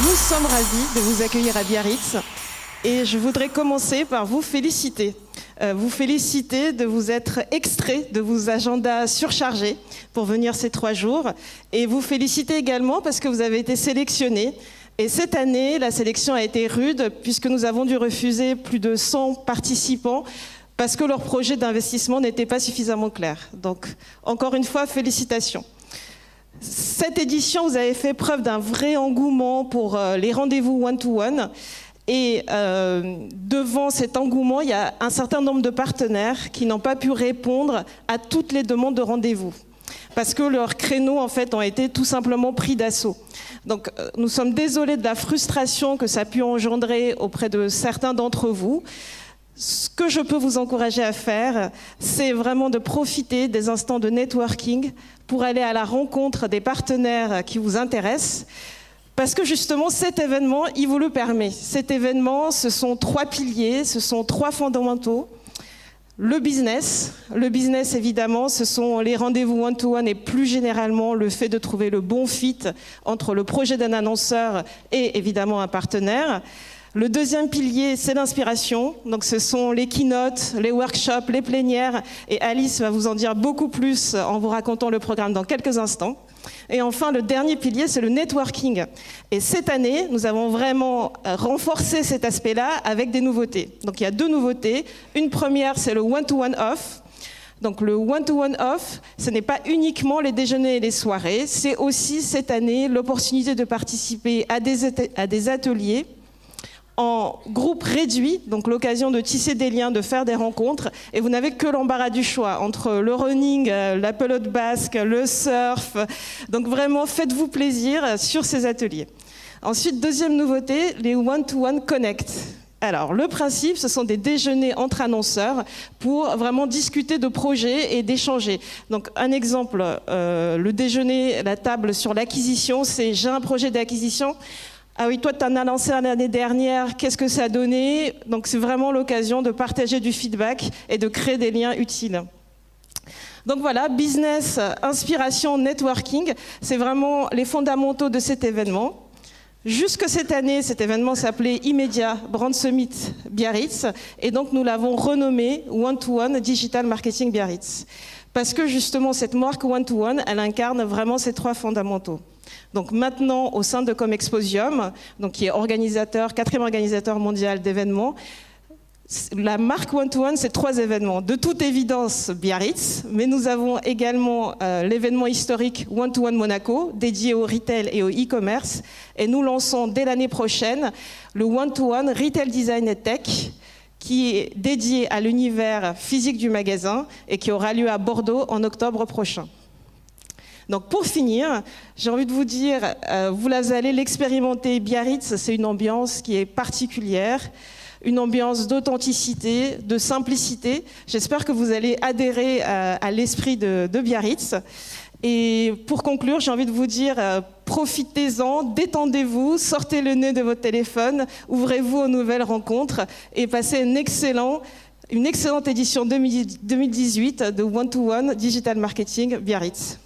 Nous sommes ravis de vous accueillir à Biarritz et je voudrais commencer par vous féliciter. Vous féliciter de vous être extrait de vos agendas surchargés pour venir ces 3 jours et vous féliciter également parce que vous avez été sélectionné. Et cette année, la sélection a été rude puisque nous avons dû refuser plus de 100 participants parce que leur projet d'investissement n'était pas suffisamment clair. Donc, encore une fois, félicitations. Cette édition, vous avez fait preuve d'un vrai engouement pour les rendez-vous one-to-one. Et devant cet engouement, il y a un certain nombre de partenaires qui n'ont pas pu répondre à toutes les demandes de rendez-vous. Parce que leurs créneaux, en fait, ont été tout simplement pris d'assaut. Donc, nous sommes désolés de la frustration que ça a pu engendrer auprès de certains d'entre vous. Ce que je peux vous encourager à faire, c'est vraiment de profiter des instants de networking pour aller à la rencontre des partenaires qui vous intéressent. Parce que justement, cet événement, il vous le permet. Cet événement, ce sont 3 piliers, ce sont 3 fondamentaux. Le business évidemment, ce sont les rendez-vous one-to-one et plus généralement le fait de trouver le bon fit entre le projet d'un annonceur et évidemment un partenaire. Le deuxième pilier, c'est l'inspiration. Donc ce sont les keynotes, les workshops, les plénières. Et Alice va vous en dire beaucoup plus en vous racontant le programme dans quelques instants. Et enfin, le dernier pilier, c'est le networking. Et cette année, nous avons vraiment renforcé cet aspect-là avec des nouveautés. Donc il y a 2 nouveautés. Une première, c'est le one-to-one off. Donc le one-to-one off, ce n'est pas uniquement les déjeuners et les soirées, c'est aussi cette année l'opportunité de participer à des ateliers en groupe réduit, donc l'occasion de tisser des liens, de faire des rencontres, et vous n'avez que l'embarras du choix entre le running, la pelote basque, le surf. Donc vraiment, faites-vous plaisir sur ces ateliers. Ensuite, deuxième nouveauté, les one-to-one connect. Alors, le principe, ce sont des déjeuners entre annonceurs pour vraiment discuter de projets et d'échanger. Donc, un exemple, le déjeuner, la table sur l'acquisition, c'est « j'ai un projet d'acquisition ». Ah oui, toi, tu en as lancé un l'année dernière, qu'est-ce que ça a donné? Donc, c'est vraiment l'occasion de partager du feedback et de créer des liens utiles. Donc voilà, business, inspiration, networking, c'est vraiment les fondamentaux de cet événement. Jusque cette année, cet événement s'appelait Immedia Brand Summit Biarritz, et donc nous l'avons renommé One-to-One Digital Marketing Biarritz. Parce que justement, cette marque One-to-One, elle incarne vraiment ces 3 fondamentaux. Donc maintenant, au sein de Comexposium, donc qui est organisateur, 4e organisateur mondial d'événements, la marque One-to-One, c'est 3 événements. De toute évidence, Biarritz, mais nous avons également l'événement historique One-to-One Monaco, dédié au retail et au e-commerce. Et nous lançons dès l'année prochaine le One-to-One Retail Design et Tech, qui est dédié à l'univers physique du magasin et qui aura lieu à Bordeaux en octobre prochain. Donc pour finir, j'ai envie de vous dire, vous allez l'expérimenter, Biarritz, c'est une ambiance qui est particulière, une ambiance d'authenticité, de simplicité. J'espère que vous allez adhérer à l'esprit de Biarritz. Et pour conclure, j'ai envie de vous dire, profitez-en, détendez-vous, sortez le nez de votre téléphone, ouvrez-vous aux nouvelles rencontres et passez une excellente édition 2018 de One-to-One Digital Marketing Biarritz.